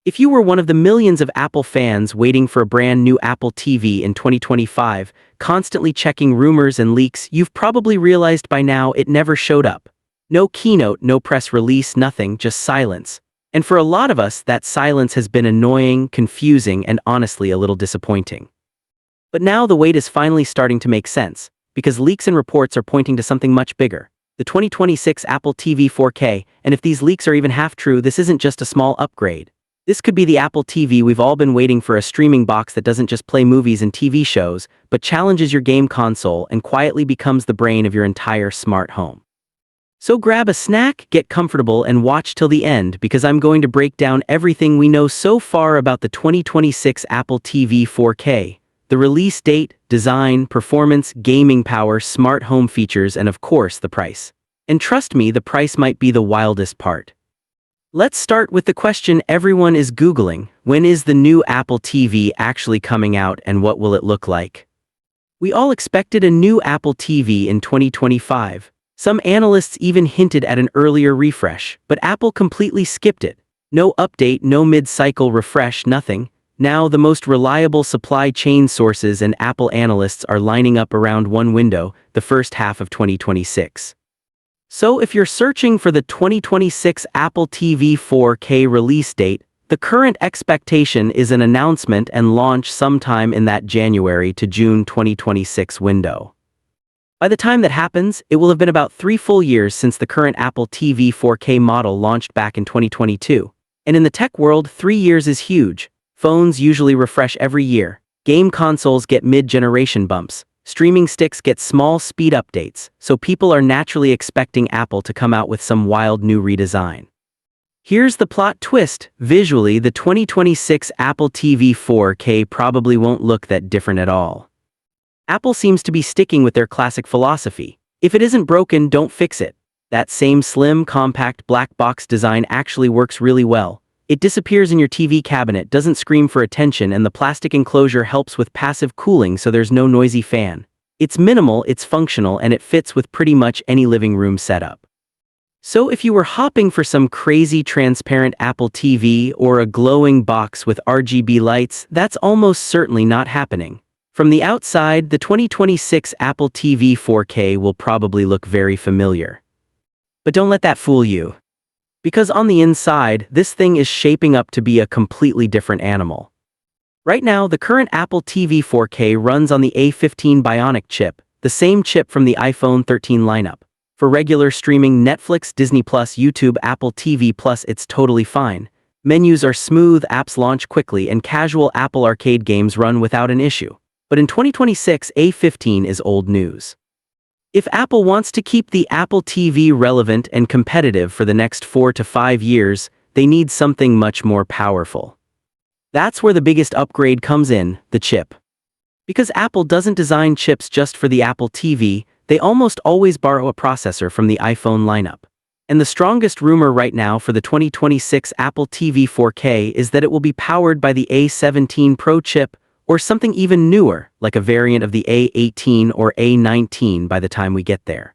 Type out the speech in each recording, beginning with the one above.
If you were one of the millions of Apple fans waiting for a brand new Apple TV in 2025, constantly checking rumors and leaks, you've probably realized by now it never showed up. No keynote, no press release, nothing, just silence. And for a lot of us, that silence has been annoying, confusing, and honestly a little disappointing. But now the wait is finally starting to make sense, because leaks and reports are pointing to something much bigger. The 2026 Apple TV 4K, and if these leaks are even half true, this isn't just a small upgrade. This could be the Apple TV we've all been waiting for, a streaming box that doesn't just play movies and TV shows, but challenges your game console and quietly becomes the brain of your entire smart home. So grab a snack, get comfortable, and watch till the end, because I'm going to break down everything we know so far about the 2026 Apple TV 4K. The release date, design, performance, gaming power, smart home features, and of course the price. And trust me, the price might be the wildest part. Let's start with the question everyone is Googling: when is the new Apple TV actually coming out and what will it look like? We all expected a new Apple TV in 2025. Some analysts even hinted at an earlier refresh, but Apple completely skipped it. No update, no mid-cycle refresh, nothing. Now the most reliable supply chain sources and Apple analysts are lining up around one window, the first half of 2026. So if you're searching for the 2026 Apple TV 4K release date, the current expectation is an announcement and launch sometime in that January to June 2026 window. By the time that happens, it will have been about 3 full years since the current Apple TV 4K model launched back in 2022. And in the tech world, 3 years is huge. Phones usually refresh every year. Game consoles get mid-generation bumps. Streaming sticks get small speed updates, so people are naturally expecting Apple to come out with some wild new redesign. Here's the plot twist: visually, the 2026 Apple TV 4K probably won't look that different at all. Apple seems to be sticking with their classic philosophy: if it isn't broken, don't fix it. That same slim, compact black box design actually works really well. It disappears in your TV cabinet, doesn't scream for attention, and the plastic enclosure helps with passive cooling so there's no noisy fan. It's minimal, it's functional, and it fits with pretty much any living room setup. So if you were hopping for some crazy transparent Apple TV or a glowing box with RGB lights, that's almost certainly not happening. From the outside, the 2026 Apple TV 4K will probably look very familiar. But don't let that fool you. Because on the inside, this thing is shaping up to be a completely different animal. Right now, the current Apple TV 4K runs on the A15 Bionic chip, the same chip from the iPhone 13 lineup. For regular streaming, Netflix, Disney+, YouTube, Apple TV+, it's totally fine. Menus are smooth, apps launch quickly, and casual Apple Arcade games run without an issue. But in 2026, A15 is old news. If Apple wants to keep the Apple TV relevant and competitive for the next 4 to 5 years, they need something much more powerful. That's where the biggest upgrade comes in: the chip. Because Apple doesn't design chips just for the Apple TV, they almost always borrow a processor from the iPhone lineup. And the strongest rumor right now for the 2026 Apple TV 4K is that it will be powered by the A17 Pro chip, or something even newer, like a variant of the A18 or A19 by the time we get there.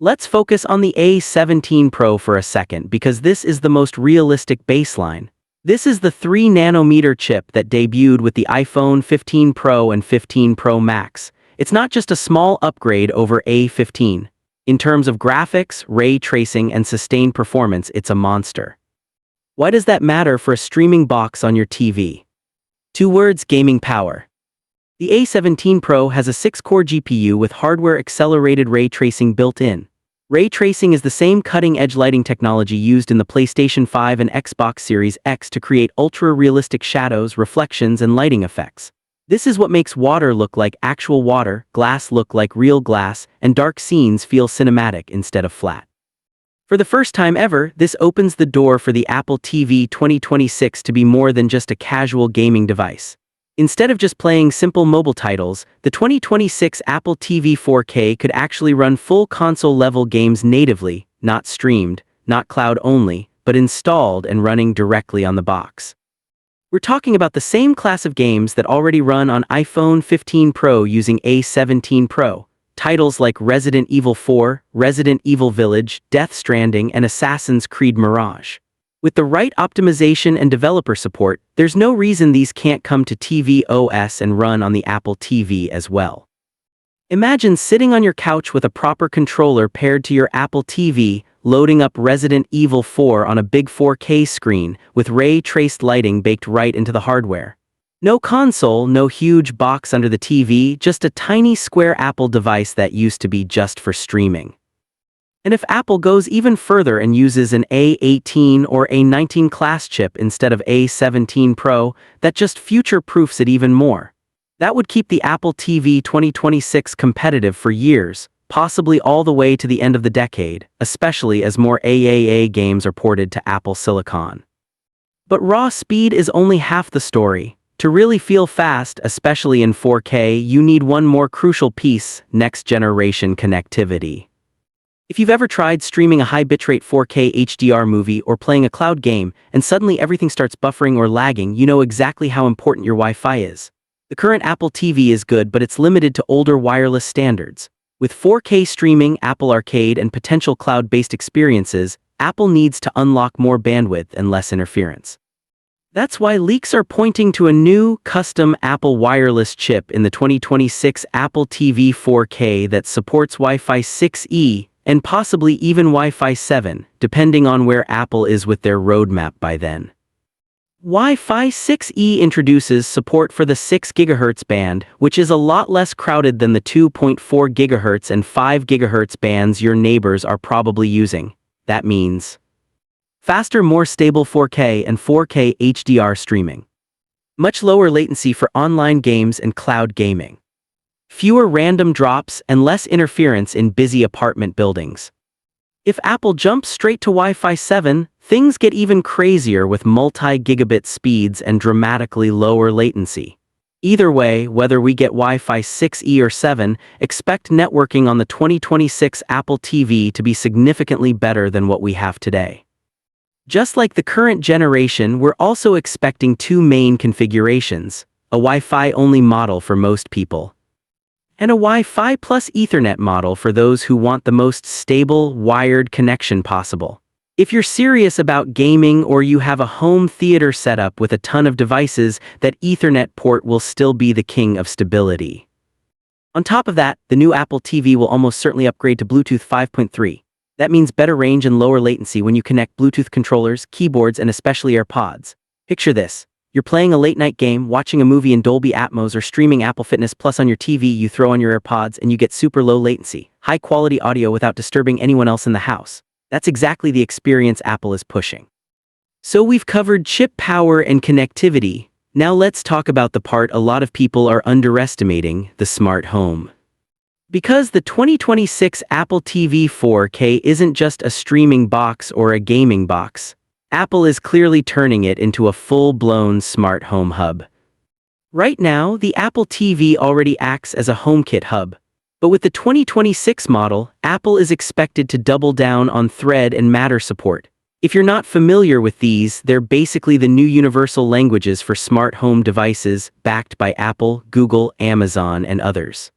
Let's focus on the A17 Pro for a second, because this is the most realistic baseline. This is the 3nm chip that debuted with the iPhone 15 Pro and 15 Pro Max. It's not just a small upgrade over A15. In terms of graphics, ray tracing, and sustained performance, it's a monster. Why does that matter for a streaming box on your TV? 2 words: gaming power. The A17 Pro has a 6-core GPU with hardware-accelerated ray tracing built in. Ray tracing is the same cutting-edge lighting technology used in the PlayStation 5 and Xbox Series X to create ultra-realistic shadows, reflections, and lighting effects. This is what makes water look like actual water, glass look like real glass, and dark scenes feel cinematic instead of flat. For the first time ever, this opens the door for the Apple TV 2026 to be more than just a casual gaming device. Instead of just playing simple mobile titles, the 2026 Apple TV 4K could actually run full console-level games natively, not streamed, not cloud-only, but installed and running directly on the box. We're talking about the same class of games that already run on iPhone 15 Pro using A17 Pro. Titles like Resident Evil 4, Resident Evil Village, Death Stranding, and Assassin's Creed Mirage. With the right optimization and developer support, there's no reason these can't come to tvOS and run on the Apple TV as well. Imagine sitting on your couch with a proper controller paired to your Apple TV, loading up Resident Evil 4 on a big 4K screen with ray-traced lighting baked right into the hardware. No console, no huge box under the TV, just a tiny square Apple device that used to be just for streaming. And if Apple goes even further and uses an A18 or A19 class chip instead of A17 Pro, that just future-proofs it even more. That would keep the Apple TV 2026 competitive for years, possibly all the way to the end of the decade, especially as more AAA games are ported to Apple Silicon. But raw speed is only half the story. To really feel fast, especially in 4K, you need one more crucial piece: next-generation connectivity. If you've ever tried streaming a high bitrate 4K HDR movie or playing a cloud game, and suddenly everything starts buffering or lagging, you know exactly how important your Wi-Fi is. The current Apple TV is good, but it's limited to older wireless standards. With 4K streaming, Apple Arcade, and potential cloud-based experiences, Apple needs to unlock more bandwidth and less interference. That's why leaks are pointing to a new, custom Apple wireless chip in the 2026 Apple TV 4K that supports Wi-Fi 6E, and possibly even Wi-Fi 7, depending on where Apple is with their roadmap by then. Wi-Fi 6E introduces support for the 6 GHz band, which is a lot less crowded than the 2.4 GHz and 5 GHz bands your neighbors are probably using. That means faster, more stable 4K and 4K HDR streaming. Much lower latency for online games and cloud gaming. Fewer random drops and less interference in busy apartment buildings. If Apple jumps straight to Wi-Fi 7, things get even crazier with multi-gigabit speeds and dramatically lower latency. Either way, whether we get Wi-Fi 6E or 7, expect networking on the 2026 Apple TV to be significantly better than what we have today. Just like the current generation, we're also expecting two main configurations: a Wi-Fi only model for most people, and a Wi-Fi plus Ethernet model for those who want the most stable, wired connection possible. If you're serious about gaming or you have a home theater setup with a ton of devices, that Ethernet port will still be the king of stability. On top of that, the new Apple TV will almost certainly upgrade to Bluetooth 5.3. That means better range and lower latency when you connect Bluetooth controllers, keyboards, and especially AirPods. Picture this. You're playing a late-night game, watching a movie in Dolby Atmos, or streaming Apple Fitness Plus on your TV. You throw on your AirPods and you get super low latency, high-quality audio without disturbing anyone else in the house. That's exactly the experience Apple is pushing. So we've covered chip power and connectivity. Now let's talk about the part a lot of people are underestimating: the smart home. Because the 2026 Apple TV 4K isn't just a streaming box or a gaming box, Apple is clearly turning it into a full-blown smart home hub. Right now, the Apple TV already acts as a HomeKit hub. But with the 2026 model, Apple is expected to double down on Thread and Matter support. If you're not familiar with these, they're basically the new universal languages for smart home devices, backed by Apple, Google, Amazon, and others.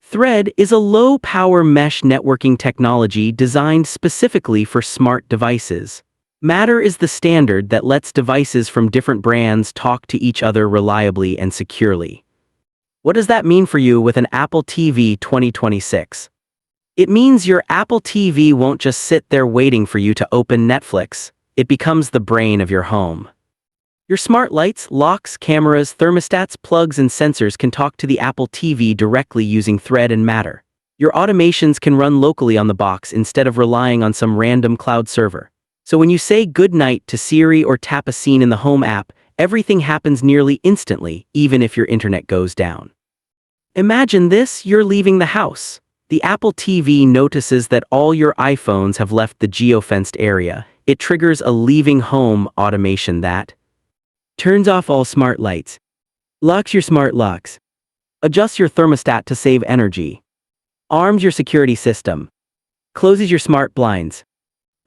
Thread is a low-power mesh networking technology designed specifically for smart devices. Matter is the standard that lets devices from different brands talk to each other reliably and securely. What does that mean for you with an Apple TV 2026? It means your Apple TV won't just sit there waiting for you to open Netflix. It becomes the brain of your home. Your smart lights, locks, cameras, thermostats, plugs, and sensors can talk to the Apple TV directly using Thread and Matter. Your automations can run locally on the box instead of relying on some random cloud server. So when you say good night to Siri or tap a scene in the Home app, everything happens nearly instantly, even if your internet goes down. Imagine this: you're leaving the house. The Apple TV notices that all your iPhones have left the geofenced area. It triggers a leaving home automation that turns off all smart lights, locks your smart locks, adjusts your thermostat to save energy, arms your security system, closes your smart blinds.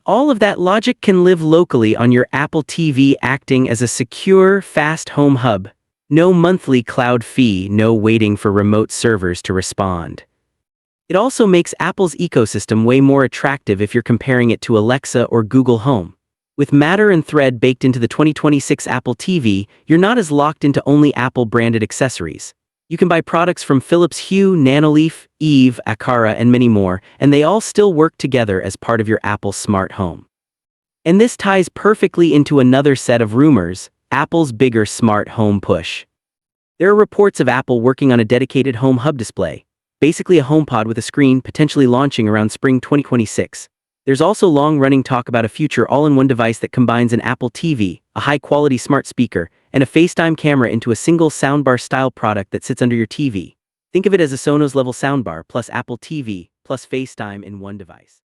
All of that logic can live locally on your Apple TV, acting as a secure, fast home hub. No monthly cloud fee, no waiting for remote servers to respond. It also makes Apple's ecosystem way more attractive if you're comparing it to Alexa or Google Home. With Matter and Thread baked into the 2026 Apple TV, you're not as locked into only Apple-branded accessories. You can buy products from Philips Hue, Nanoleaf, Eve, Aqara, and many more, and they all still work together as part of your Apple smart home. And this ties perfectly into another set of rumors, Apple's bigger smart home push. There are reports of Apple working on a dedicated home hub display, basically a HomePod with a screen, potentially launching around spring 2026. There's also long-running talk about a future all-in-one device that combines an Apple TV, a high-quality smart speaker, and a FaceTime camera into a single soundbar-style product that sits under your TV. Think of it as a Sonos-level soundbar plus Apple TV plus FaceTime in one device.